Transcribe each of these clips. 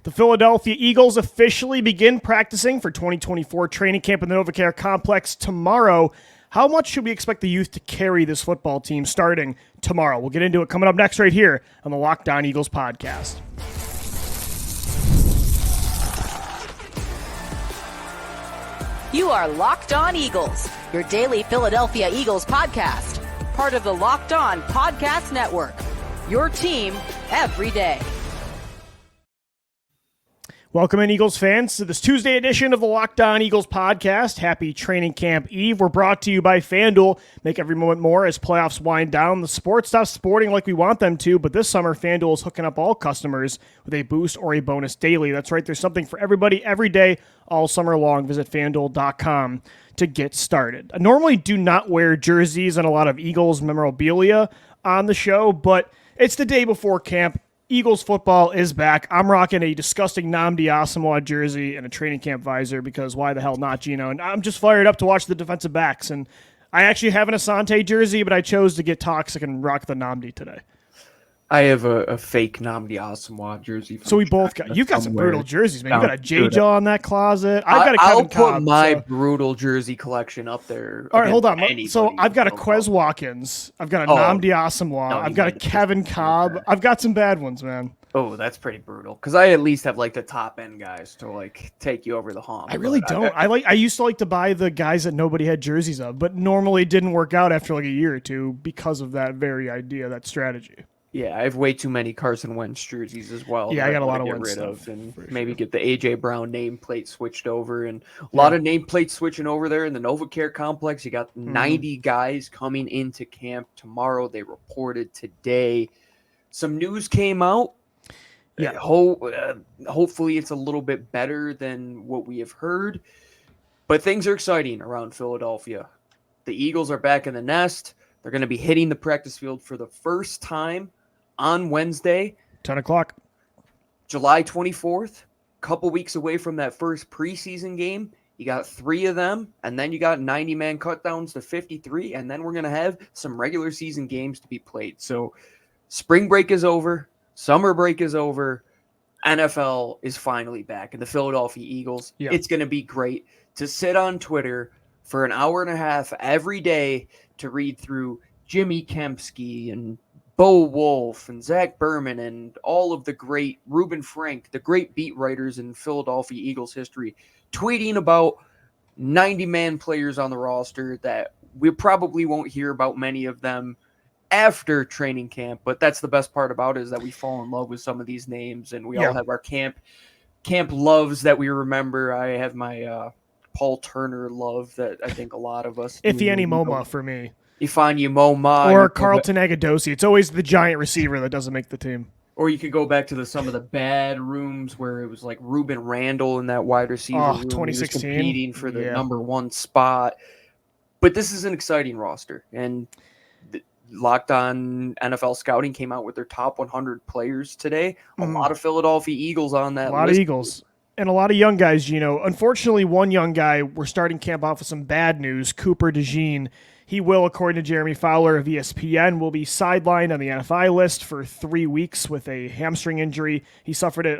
The Philadelphia Eagles officially begin practicing for 2024 training camp in the NovaCare Complex tomorrow. How much should we expect the youth to carry this football team starting tomorrow? We'll get into it coming up next right here on the Locked On Eagles podcast. You are Locked On Eagles, your daily Philadelphia Eagles podcast, part of the Locked On Podcast Network, your team every day. Welcome in, Eagles fans, to this Tuesday edition of the Locked On Eagles podcast. Happy Training Camp Eve. We're brought to you by FanDuel. Make every moment more as playoffs wind down. The sport stops sporting like we want them to, but this summer, FanDuel is hooking up all customers with a boost or a bonus daily. That's right, there's something for everybody every day, all summer long. Visit FanDuel.com to get started. I normally do not wear jerseys and a lot of Eagles memorabilia on the show, but it's the day before camp. Eagles football is back. I'm rocking a disgusting Nnamdi Asomugha jersey and a training camp visor because why the hell not, Gino? And I'm just fired up to watch the defensive backs. And I actually have an Avonte jersey, but I chose to get toxic and rock the Nnamdi today. I have a fake Nnamdi Asomugha jersey. So we both got. You've got some brutal jerseys, man. You got a J-Jaw in that closet. I've got a I'll Kevin Cobb, put my brutal jersey collection up there. All right, hold on. So I've got a Quez Watkins. I've got a Nnamdi Asomugha. I've got a Kevin Cobb. I've got some bad ones, man. Oh, that's pretty brutal. Because I at least have like the top end guys to like take you over the hump. I really don't. I used to like to buy the guys that nobody had jerseys of, but normally it didn't work out after like a year or two because of that very idea, that strategy. Yeah, I have way too many Carson Wentz jerseys as well. Yeah, I got a lot of get Wentz rid stuff, of, and sure. maybe get the AJ Brown nameplate switched over, and a lot of nameplates switching over there in the NovaCare complex. You got 90 guys coming into camp tomorrow. They reported today. Some news came out. Yeah, hopefully it's a little bit better than what we have heard, but things are exciting around Philadelphia. The Eagles are back in the nest. They're going to be hitting the practice field for the first time on Wednesday, 10 o'clock, July 24th, a couple weeks away from that first preseason game. You got 3 of them, and then you got 90-man cutdowns to 53, and then we're going to have some regular season games to be played. So spring break is over. Summer break is over. NFL is finally back. And the Philadelphia Eagles, It's going to be great to sit on Twitter for an hour and a half every day to read through Jimmy Kempski and Bo Wolf and Zach Berman and all of the great Reuben Frank, the great beat writers in Philadelphia Eagles history, tweeting about 90-man players on the roster that we probably won't hear about many of them after training camp, but that's the best part about it is that we fall in love with some of these names, and we all have our camp loves that we remember. I have my Paul Turner love that I think a lot of us do. Ifeanyi Moma for me. Ifeanyi Moma. Or Carlton Agudosi. It's always the giant receiver that doesn't make the team. Or you could go back to some of the bad rooms where it was like Reuben Randall in that wide receiver room. 2016. Competing for the number 1 spot. But this is an exciting roster, and Locked On NFL Scouting came out with their top 100 players today. A lot of Philadelphia Eagles on that list. A lot of Eagles. And a lot of young guys, Unfortunately, one young guy, we're starting camp off with some bad news, Cooper DeJean. He will, according to Jeremy Fowler of ESPN, will be sidelined on the NFI list for 3 weeks with a hamstring injury. He suffered it,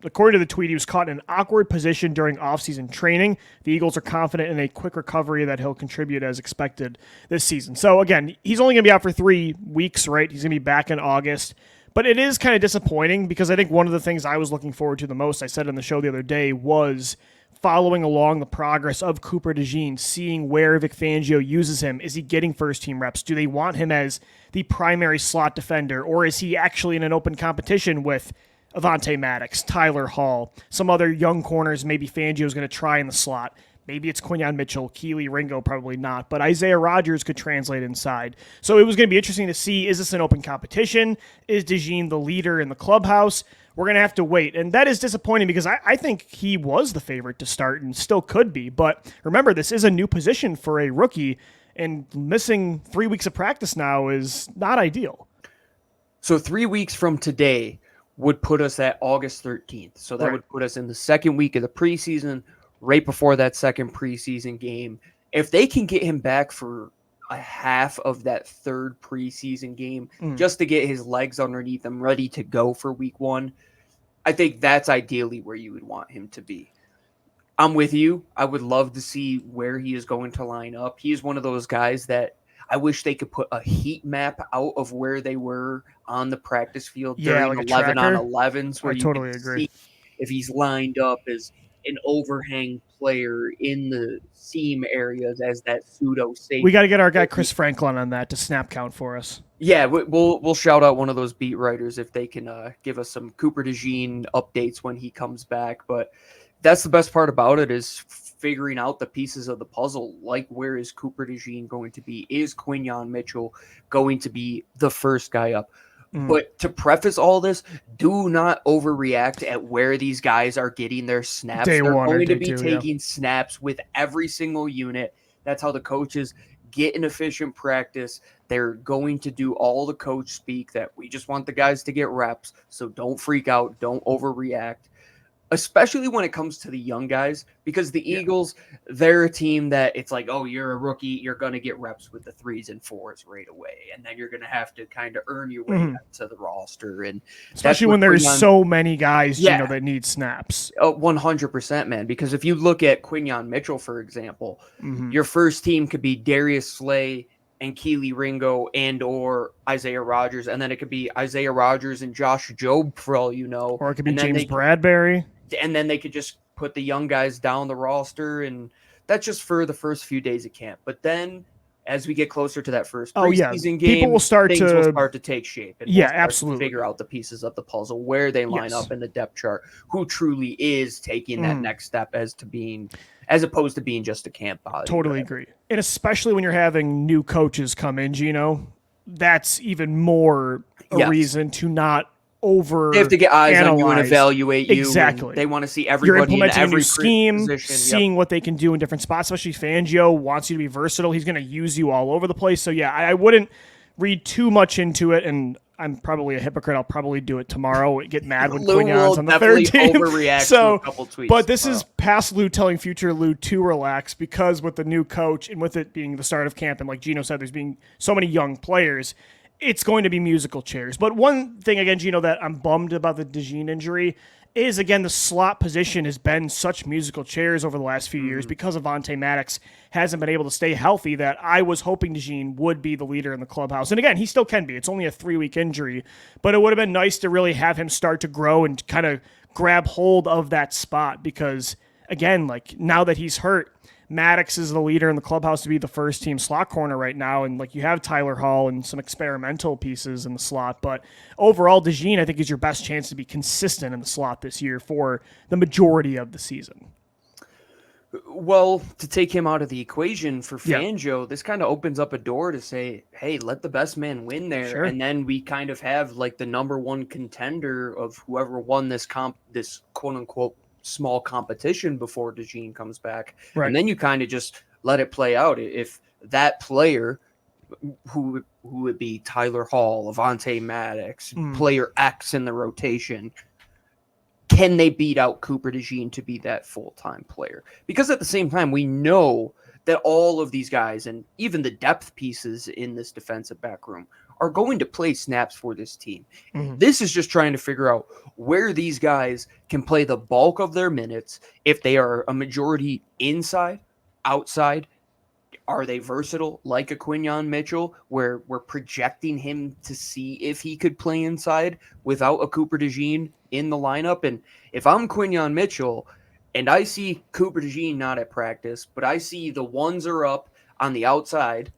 according to the tweet, he was caught in an awkward position during offseason training. The Eagles are confident in a quick recovery that he'll contribute as expected this season. So, again, he's only going to be out for 3 weeks, right? He's going to be back in August. But it is kind of disappointing because I think one of the things I was looking forward to the most, I said on the show the other day, was following along the progress of Cooper DeJean, seeing where Vic Fangio uses him. Is he getting first-team reps? Do they want him as the primary slot defender, or is he actually in an open competition with Avonte Maddox, Tyler Hall, some other young corners maybe Fangio's going to try in the slot? Maybe it's Quinyon Mitchell, Keely Ringo, probably not, but Isaiah Rodgers could translate inside. So it was going to be interesting to see, is this an open competition? Is DeJean the leader in the clubhouse? We're going to have to wait. And that is disappointing because I think he was the favorite to start and still could be. But remember, this is a new position for a rookie, and missing 3 weeks of practice now is not ideal. So 3 weeks from today would put us at August 13th. So that would put us in the second week of the preseason, right before that second preseason game. If they can get him back for a half of that third preseason game just to get his legs underneath him ready to go for week 1, I think that's ideally where you would want him to be. I'm with you. I would love to see where he is going to line up. He is one of those guys that I wish they could put a heat map out of where they were on the practice field during like 11 on 11s, where I you totally can agree. see if he's lined up as an overhang player in the seam areas as that pseudo safety. We got to get our guy Chris Franklin on that to snap count for us. Yeah, we'll shout out one of those beat writers if they can give us some Cooper DeJean updates when he comes back. But that's the best part about it, is figuring out the pieces of the puzzle. Like, where is Cooper DeJean going to be? Is Quinyon Mitchell going to be the first guy up? But to preface all this, do not overreact at where these guys are getting their snaps. They're going to be taking snaps with every single unit. That's how the coaches get an efficient practice. They're going to do all the coach speak, that we just want the guys to get reps. So don't freak out. Don't overreact, especially when it comes to the young guys, because the Eagles, they're a team that it's like, oh, you're a rookie, you're going to get reps with the 3s and 4s right away. And then you're going to have to kind of earn your way up to the roster. And especially when there's so many guys, that need snaps. 100%, man. Because if you look at Quinyon Mitchell, for example, your first team could be Darius Slay and Keely Ringo and or Isaiah Rodgers, and then it could be Isaiah Rodgers and Josh Jobe, for all you know. Or it could be James Bradbury. And then they could just put the young guys down the roster, and that's just for the first few days of camp. But then as we get closer to that first preseason game, people will start to take shape. And absolutely. To figure out the pieces of the puzzle, where they line up in the depth chart, who truly is taking that next step as opposed to being just a camp body. Totally agree. And especially when you're having new coaches come in, Gino, that's even more a reason to not they have to get eyes on you and evaluate you. Exactly. They want to see everybody in every a new scheme, position. seeing what they can do in different spots. Especially Fangio wants you to be versatile. He's going to use you all over the place. So, I wouldn't read too much into it. And I'm probably a hypocrite. I'll probably do it tomorrow. Get mad when Quinyon's on the third team. Overreact to a couple tweets. But this is past Lou telling future Lou to relax, because with the new coach and with it being the start of camp, and like Gino said, there's being so many young players, it's going to be musical chairs. But one thing, again, Gino, that I'm bummed about the DeJean injury is, again, the slot position has been such musical chairs over the last few years because Avonte Maddox hasn't been able to stay healthy, that I was hoping DeJean would be the leader in the clubhouse. And again, he still can be. It's only a 3-week injury, but it would have been nice to really have him start to grow and kind of grab hold of that spot, because, again, like, now that he's hurt, Maddox is the leader in the clubhouse to be the first team slot corner right now. And like, you have Tyler Hall and some experimental pieces in the slot, but overall DeJean, I think, is your best chance to be consistent in the slot this year for the majority of the season. Well, to take him out of the equation for Fangio, this kind of opens up a door to say, hey, let the best man win there. Sure. And then we kind of have like the number one contender of whoever won this quote unquote small competition before DeJean comes back. Right. And then you kind of just let it play out. If that player, who would be Tyler Hall, Avonte Maddox, player X in the rotation, can they beat out Cooper DeJean to be that full-time player? Because at the same time, we know that all of these guys, and even the depth pieces in this defensive back room, are going to play snaps for this team. This is just trying to figure out where these guys can play the bulk of their minutes. If they are a majority inside, outside, are they versatile like a Quinyon Mitchell, where we're projecting him to see if he could play inside without a Cooper DeJean in the lineup? And if I'm Quinyon Mitchell and I see Cooper DeJean not at practice, but I see the ones are up on the outside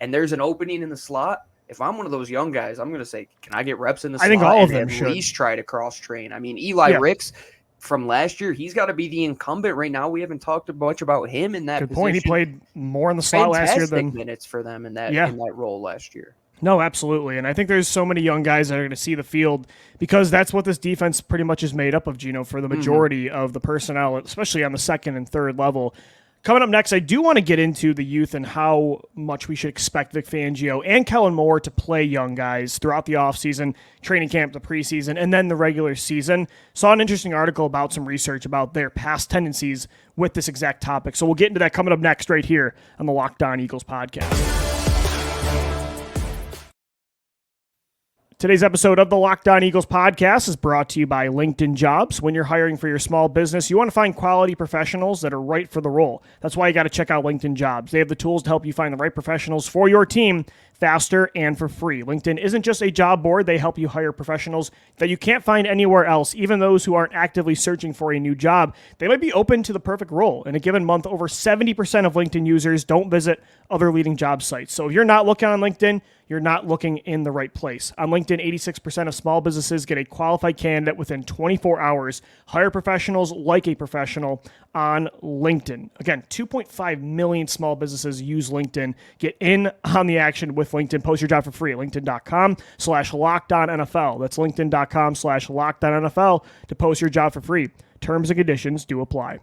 and there's an opening in the slot, if I'm one of those young guys, I'm going to say, can I get reps in the slot? I think all of them at should. Least try to cross-train. I mean, Eli Ricks from last year, he's got to be the incumbent right now. We haven't talked much about him in that Good position. point. He played more in the slot last year than minutes for them in that role last year. No, absolutely. And I think there's so many young guys that are going to see the field, because that's what this defense pretty much is made up of, Gino, for the majority of the personnel, especially on the second and third level. Coming up next, I do want to get into the youth and how much we should expect Vic Fangio and Kellen Moore to play young guys throughout the offseason, training camp, the preseason, and then the regular season. Saw an interesting article about some research about their past tendencies with this exact topic. So we'll get into that coming up next right here on the Locked On Eagles podcast. Today's episode of the Locked On Eagles podcast is brought to you by LinkedIn Jobs. When you're hiring for your small business, you want to find quality professionals that are right for the role. That's why you got to check out LinkedIn Jobs. They have the tools to help you find the right professionals for your team faster and for free. LinkedIn isn't just a job board. They help you hire professionals that you can't find anywhere else, even those who aren't actively searching for a new job. They might be open to the perfect role. In a given month, over 70% of LinkedIn users don't visit other leading job sites. So if you're not looking on LinkedIn, you're not looking in the right place. On LinkedIn, 86% of small businesses get a qualified candidate within 24 hours. Hire professionals like a professional on LinkedIn. Again, 2.5 million small businesses use LinkedIn. Get in on the action with LinkedIn. Post your job for free at linkedin.com/LockedOnNFL. That's linkedin.com/LockedOnNFL to post your job for free. Terms and conditions do apply.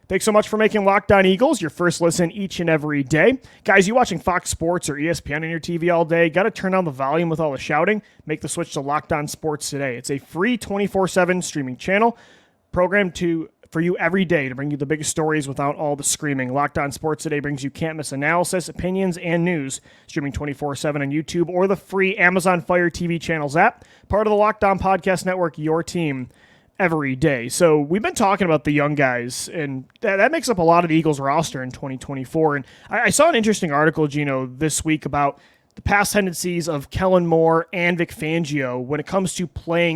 Thanks so much for making Locked On Eagles your first listen each and every day. Guys, you watching Fox Sports or ESPN on your TV all day, got to turn down the volume with all the shouting. Make the switch to Locked On Sports today. It's a free 24/7 streaming channel programmed for you every day to bring you the biggest stories without all the screaming. Locked On Sports Today brings you can't-miss analysis, opinions, and news. Streaming 24/7 on YouTube or the free Amazon Fire TV channels app. Part of the Locked On Podcast Network, your team every day. So we've been talking about the young guys, and that makes up a lot of the Eagles roster in 2024. And I saw an interesting article, Gino, this week about the past tendencies of Kellen Moore and Vic Fangio when it comes to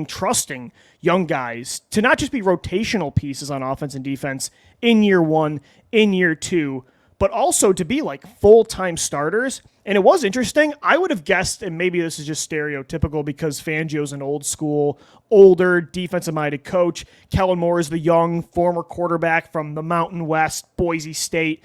trusting young guys to not just be rotational pieces on offense and defense in year one, in year two, but also to be like full-time starters. And it was interesting. I would have guessed, and maybe this is just stereotypical because Fangio's an old school, older defensive-minded coach. Kellen Moore is the young former quarterback from the Mountain West, Boise State,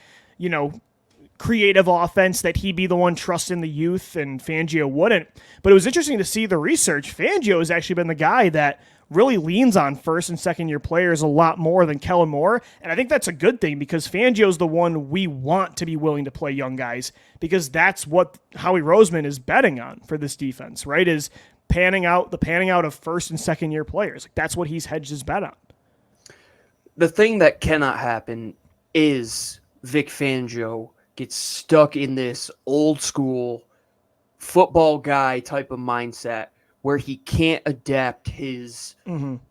creative offense, that he'd be the one trusting the youth, and Fangio wouldn't. But it was interesting to see the research. Fangio has actually been the guy that really leans on first and second year players a lot more than Kellen Moore. And I think that's a good thing because Fangio's the one we want to be willing to play young guys, because that's what Howie Roseman is betting on for this defense, right? Is the panning out of first and second year players. Like, that's what he's hedged his bet on. The thing that cannot happen is Vic Fangio gets stuck in this old school football guy type of mindset where he can't adapt his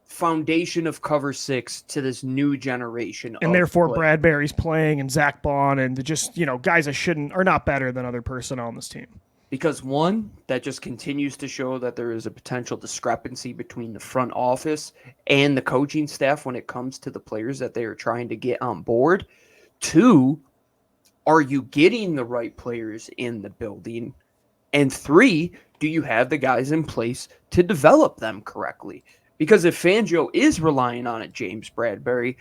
foundation of cover six to this new generation. And therefore Bradbury's playing and Zach Bond and just, guys that are not better than other personnel on this team. Because one, that just continues to show that there is a potential discrepancy between the front office and the coaching staff when it comes to the players that they are trying to get on board. Two, are you getting the right players in the building? And three, do you have the guys in place to develop them correctly? Because if Fangio is relying on it, James Bradbury,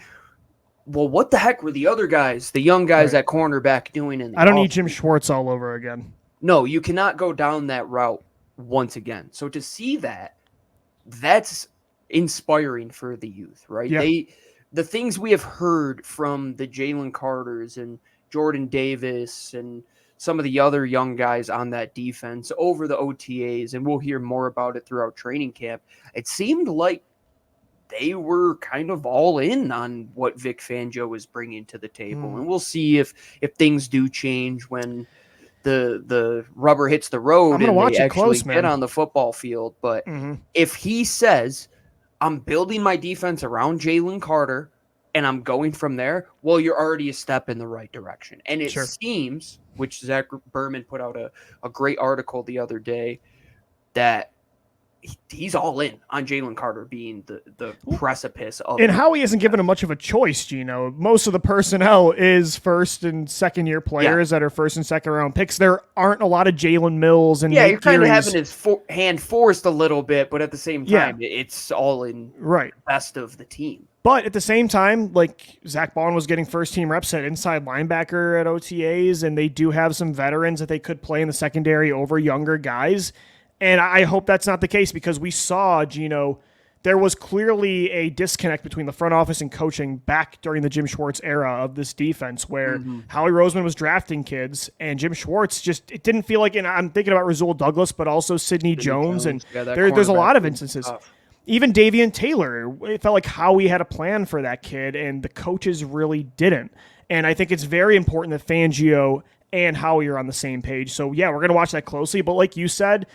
well, what the heck were the other guys, the young guys at cornerback doing in the I don't need Jim Schwartz all over again. No, you cannot go down that route once again. So to see that's inspiring for the youth, right? Yeah. The things we have heard from the Jalen Carters and Jordan Davis and some of the other young guys on that defense over the OTAs, and we'll hear more about it throughout training camp. It seemed like they were kind of all in on what Vic Fangio was bringing to the table. And we'll see if things do change when the rubber hits the road and they actually get on the football field. But if he says, I'm building my defense around Jalen Carter and I'm going from there, well, you're already a step in the right direction. And it seems, which Zach Berman put out a great article the other day, that he's all in on Jalen Carter being the precipice of and Howie isn't given him much of a choice, Gino. Most of the personnel is first and second year players that are first and second round picks. There aren't a lot of Jalen Mills and you're kind of having his hand forced a little bit, but at the same time, it's all in best of the team. But at the same time, like Zach Bond was getting first-team reps at inside linebacker at OTAs, and they do have some veterans that they could play in the secondary over younger guys. And I hope that's not the case because we saw, Gino, there was clearly a disconnect between the front office and coaching back during the Jim Schwartz era of this defense where Howie Roseman was drafting kids and Jim Schwartz just, it didn't feel like, and I'm thinking about Rasul Douglas, but also Sidney Jones. And there's a lot of instances. Even Davian Taylor, it felt like Howie had a plan for that kid and the coaches really didn't. And I think it's very important that Fangio and Howie are on the same page. So, yeah, we're going to watch that closely. But like you said,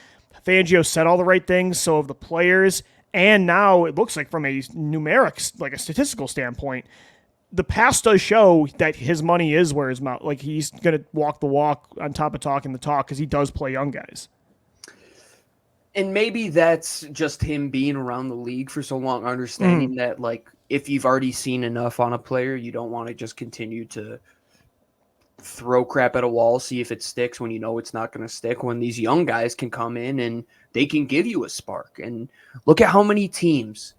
Fangio said all the right things, so have the players. And now it looks like from a numerics, like a statistical standpoint, the past does show that his money is where his mouth, like he's going to walk the walk on top of talking the talk because he does play young guys. And maybe that's just him being around the league for so long, understanding that, like, if you've already seen enough on a player, you don't want to just continue to throw crap at a wall, see if it sticks when you know it's not going to stick, when these young guys can come in and they can give you a spark. And look at how many teams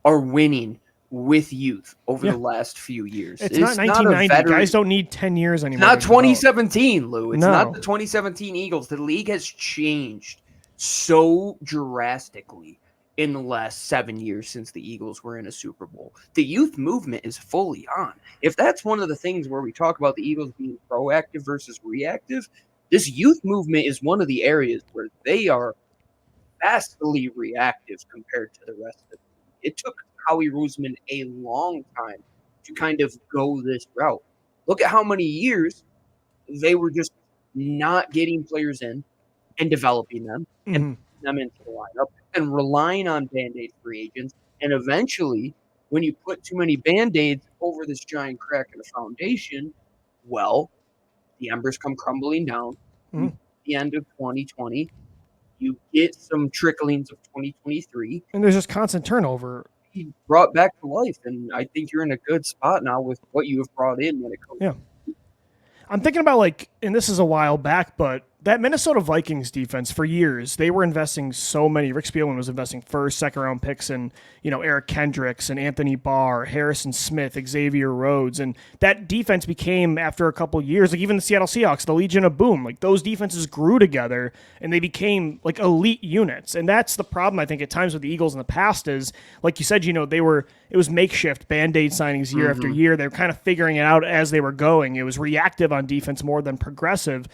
are winning with youth over the last few years. It's not 1990. Guys don't need 10 years anymore. It's not 2017, Lou. It's No. not the 2017 Eagles. The league has changed so drastically in the last 7 years since the Eagles were in a Super Bowl. The youth movement is fully on. If that's one of the things where we talk about the Eagles being proactive versus reactive, this youth movement is one of the areas where they are vastly reactive compared to the rest of it. It took Howie Roseman a long time to kind of go this route. Look at how many years they were just not getting players in and developing them and putting them into the lineup and relying on Band-Aid free agents. And eventually, when you put too many Band-Aids over this giant crack in the foundation, well, the embers come crumbling down. At the end of 2020, you get some tricklings of 2023. And there's just constant turnover. He brought back to life, and I think you're in a good spot now with what you have brought in when it comes. Yeah. I'm thinking about, like, and this is a while back, but that Minnesota Vikings defense for years, they were investing so many. Rick Spielman was investing first, second round picks in, Eric Kendricks and Anthony Barr, Harrison Smith, Xavier Rhodes. And that defense became, after a couple of years, like even the Seattle Seahawks, the Legion of Boom, like those defenses grew together and they became like elite units. And that's the problem, I think, at times with the Eagles in the past is, like you said, it was makeshift Band-Aid signings year after year. They were kind of figuring it out as they were going. It was reactive on defense more than progressive,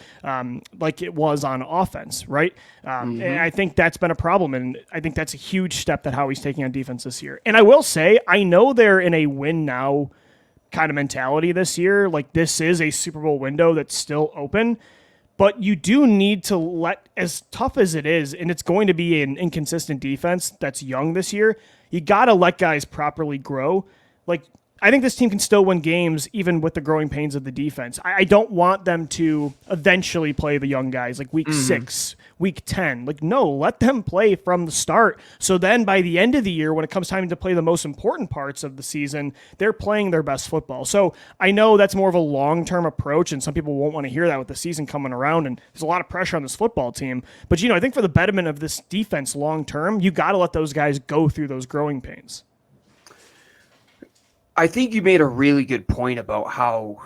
like it was on offense, right? And I think that's been a problem, and I think that's a huge step that Howie's taking on defense this year. And I will say, I know they're in a win-now kind of mentality this year. Like, this is a Super Bowl window that's still open, but you do need to let, as tough as it is, and it's going to be an inconsistent defense that's young this year, you got to let guys properly grow. Like, I think this team can still win games even with the growing pains of the defense. I don't want them to eventually play the young guys like week 6, week 10. Like, no, let them play from the start. So then by the end of the year, when it comes time to play the most important parts of the season, they're playing their best football. So I know that's more of a long-term approach, and some people won't want to hear that with the season coming around, and there's a lot of pressure on this football team. But, I think for the betterment of this defense long-term, you got to let those guys go through those growing pains. I think you made a really good point about how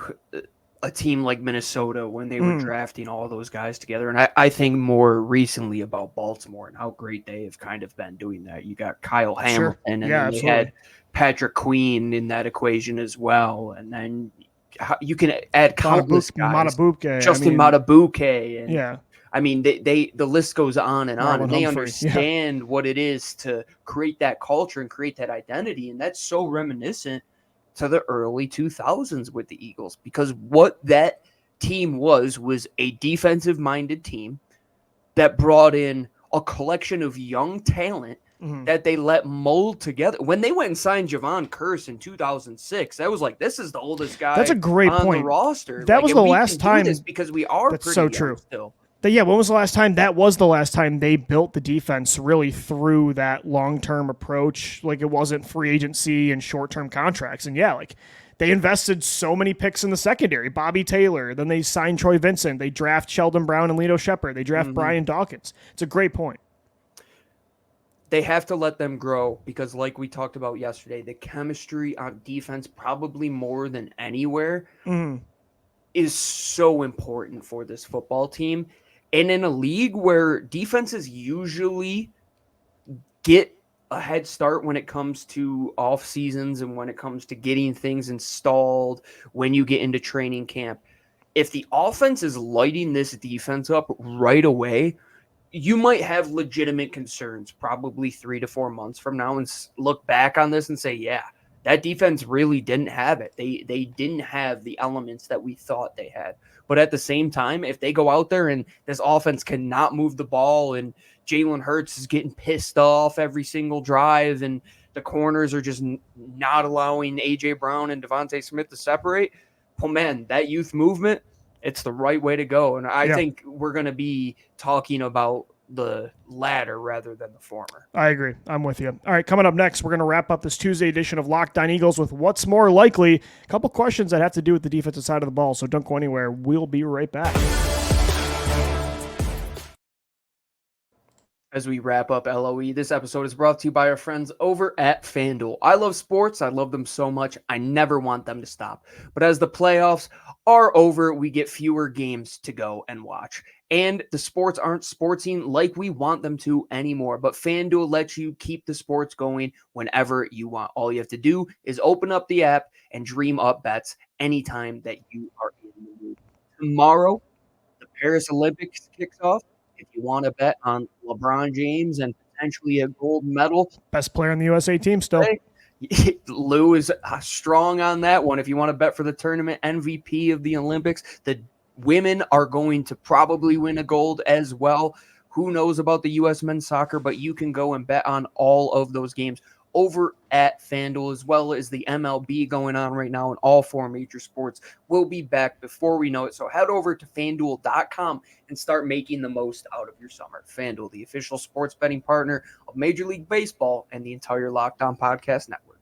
a team like Minnesota, when they were drafting all those guys together, and I think more recently about Baltimore and how great they have kind of been doing that. You got Kyle Hamilton, and then they had Patrick Queen in that equation as well, and then you can add countless guys. Justin Matabuke, and I mean, the list goes on and on, and they understand what it is to create that culture and create that identity, and that's so reminiscent to the early 2000s with the Eagles, because what that team was a defensive-minded team that brought in a collection of young talent that they let mold together. When they went and signed Javon Curse in 2006, that was like, this is the oldest guy. That's a great on point. The roster. That was the last time. Because we are that's pretty so young true. Still. When was the last time? That was the last time they built the defense really through that long-term approach. Like, it wasn't free agency and short-term contracts. And they invested so many picks in the secondary. Bobby Taylor, then they signed Troy Vincent. They draft Sheldon Brown and Lito Shepherd. They draft Brian Dawkins. It's a great point. They have to let them grow because, like we talked about yesterday, the chemistry on defense, probably more than anywhere, is so important for this football team. And in a league where defenses usually get a head start when it comes to off seasons and when it comes to getting things installed, when you get into training camp, if the offense is lighting this defense up right away, you might have legitimate concerns probably 3 to 4 months from now and look back on this and say, yeah, that defense really didn't have it. They didn't have the elements that we thought they had. But at the same time, if they go out there and this offense cannot move the ball and Jalen Hurts is getting pissed off every single drive and the corners are just not allowing A.J. Brown and Devontae Smith to separate, well, man, that youth movement, it's the right way to go. And I think we're going to be talking about the latter rather than the former. I agree. I'm with you. All right, coming up next, we're going to wrap up this Tuesday edition of Locked On Eagles with what's more likely. A couple questions that have to do with the defensive side of the ball, so don't go anywhere. We'll be right back. As we wrap up LOE, this episode is brought to you by our friends over at FanDuel. I love sports. I love them so much. I never want them to stop. But as the playoffs are over, we get fewer games to go and watch. And the sports aren't sportsing like we want them to anymore. But FanDuel lets you keep the sports going whenever you want. All you have to do is open up the app and dream up bets anytime that you are in the mood. Tomorrow, the Paris Olympics kicks off. If you want to bet on LeBron James and potentially a gold medal. Best player on the USA team still. Lou is strong on that one. If you want to bet for the tournament MVP of the Olympics, the women are going to probably win a gold as well. Who knows about the U.S. men's soccer, but you can go and bet on all of those games over at FanDuel, as well as the MLB going on right now in all four major sports. We'll be back before we know it. So head over to FanDuel.com and start making the most out of your summer. FanDuel, the official sports betting partner of Major League Baseball and the entire Locked On Podcast Network.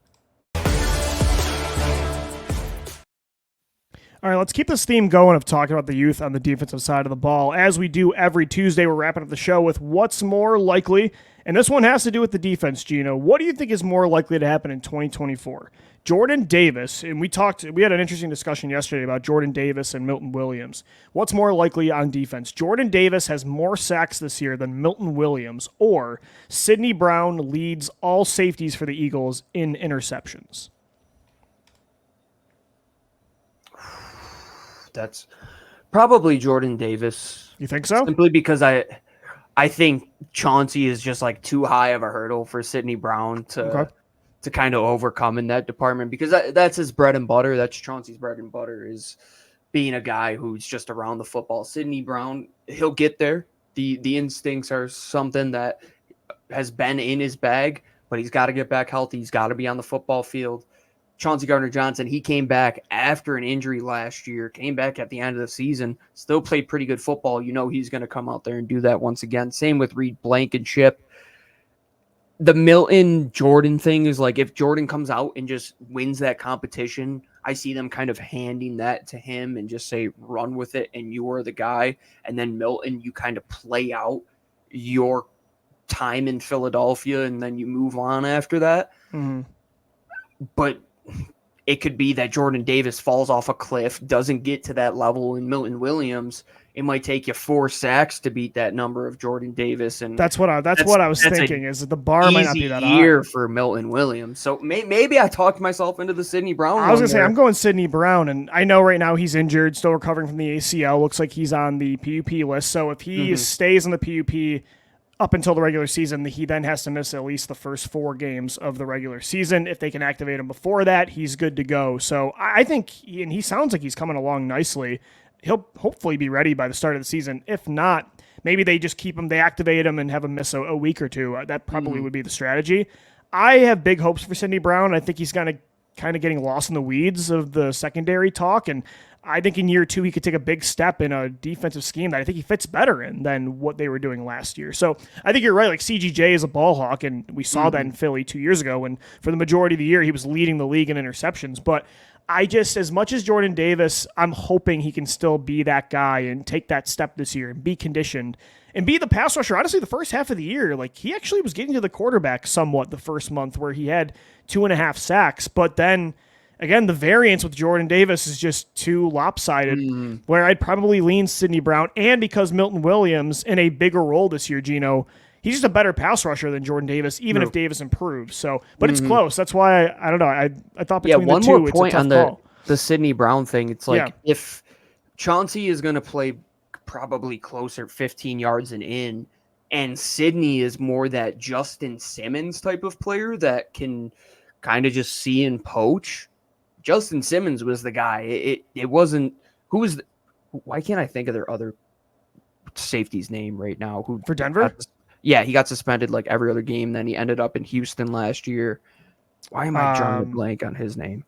All right, let's keep this theme going of talking about the youth on the defensive side of the ball. As we do every Tuesday, we're wrapping up the show with what's more likely. And this one has to do with the defense, Gino. What do you think is more likely to happen in 2024? Jordan Davis, and we had an interesting discussion yesterday about Jordan Davis and Milton Williams. What's more likely on defense? Jordan Davis has more sacks this year than Milton Williams, or Sidney Brown leads all safeties for the Eagles in interceptions. That's probably Jordan Davis. You think so? Simply because I think Chauncey is just like too high of a hurdle for Sidney Brown to kind of overcome in that department, because that's his bread and butter. That's Chauncey's bread and butter, is being a guy who's just around the football. Sidney Brown, he'll get there. The instincts are something that has been in his bag, but he's got to get back healthy. He's got to be on the football field. Chauncey Gardner-Johnson, he came back after an injury last year, came back at the end of the season, still played pretty good football. You know he's going to come out there and do that once again. Same with Reed Blankenship. The Milton Jordan thing is like, if Jordan comes out and just wins that competition, I see them kind of handing that to him and just say, run with it, and you are the guy. And then Milton, you kind of play out your time in Philadelphia, and then you move on after that. Mm-hmm. But it could be that Jordan Davis falls off a cliff, doesn't get to that level, and Milton Williams, it might take you 4 sacks to beat that number of Jordan Davis. And that's what I was thinking, is that the bar might not be that high. Year for Milton Williams. So maybe I talked myself into the Sidney Brown. I was going to say, I'm going Sidney Brown, and I know right now he's injured, still recovering from the ACL. Looks like he's on the PUP list. So if he stays on the PUP up until the regular season, he then has to miss at least the first 4 games of the regular season. If they can activate him before that, he's good to go. So I think, and he sounds like he's coming along nicely, he'll hopefully be ready by the start of the season. If not, maybe they just keep him, they activate him and have him miss a week or two. That probably would be the strategy. I have big hopes for Sidney Brown. I think he's kind of getting lost in the weeds of the secondary talk, and I think in year 2 he could take a big step in a defensive scheme that I think he fits better in than what they were doing last year. So I think you're right. Like, CGJ is a ball hawk, and we saw that in Philly 2 years ago, and for the majority of the year he was leading the league in interceptions. But I just, as much as Jordan Davis, I'm hoping he can still be that guy and take that step this year and be conditioned and be the pass rusher. Honestly, the first half of the year, like, he actually was getting to the quarterback somewhat the first month, where he had 2.5 sacks, but then again, the variance with Jordan Davis is just too lopsided, where I'd probably lean Sidney Brown. And because Milton Williams in a bigger role this year, Gino, he's just a better pass rusher than Jordan Davis, even if Davis improves. So, but it's close. That's why I don't know. I thought between the two, one more point on the Sidney Brown thing. It's like, if Chauncey is going to play probably closer 15 yards and in, and Sidney is more that Justin Simmons type of player that can kind of just seeing poach, Justin Simmons was the guy. It wasn't why can't I think of their other safety's name right now? Who For Denver? He got suspended like every other game. Then he ended up in Houston last year. Why am I drawing a blank on his name?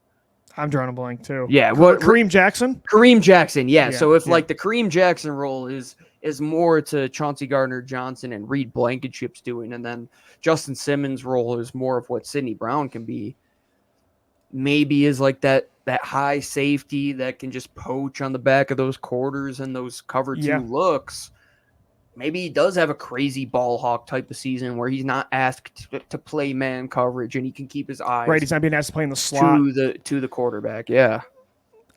I'm drawing a blank too. Yeah, Kareem Jackson? Kareem Jackson, yeah. So if like the Kareem Jackson role is more to Chauncey Gardner-Johnson and Reed Blankenship's doing, and then Justin Simmons' role is more of what Sidney Brown can be, maybe is like that high safety that can just poach on the back of those quarters and those cover two looks. Maybe he does have a crazy ball hawk type of season where he's not asked to play man coverage and he can keep his eyes right. He's not being asked to play in the slot to the quarterback. Yeah,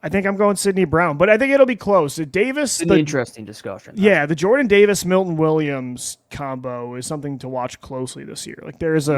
I think I'm going Sidney Brown, but I think it'll be close. Davis, it's an interesting discussion. Yeah, the Jordan Davis Milton Williams combo is something to watch closely this year. Like there's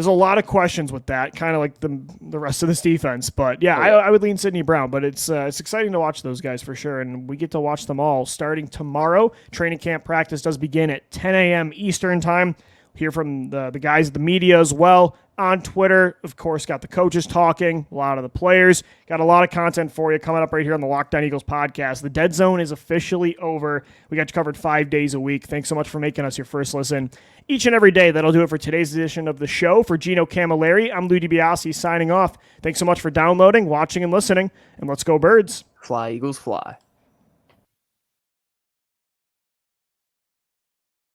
a lot of questions with that, kind of like the rest of this defense. But yeah, I would lean Sidney Brown. But it's exciting to watch those guys for sure, and we get to watch them all starting tomorrow. Training camp practice does begin at 10 a.m. Eastern time. Hear from the guys at the media as well on Twitter. Of course, got the coaches talking, a lot of the players. Got a lot of content for you coming up right here on the Locked On Eagles podcast. The Dead Zone is officially over. We got you covered 5 days a week. Thanks so much for making us your first listen each and every day. That'll do it for today's edition of the show. For Gino Camilleri, I'm Lou DiBiase signing off. Thanks so much for downloading, watching, and listening. And let's go Birds. Fly, Eagles, fly.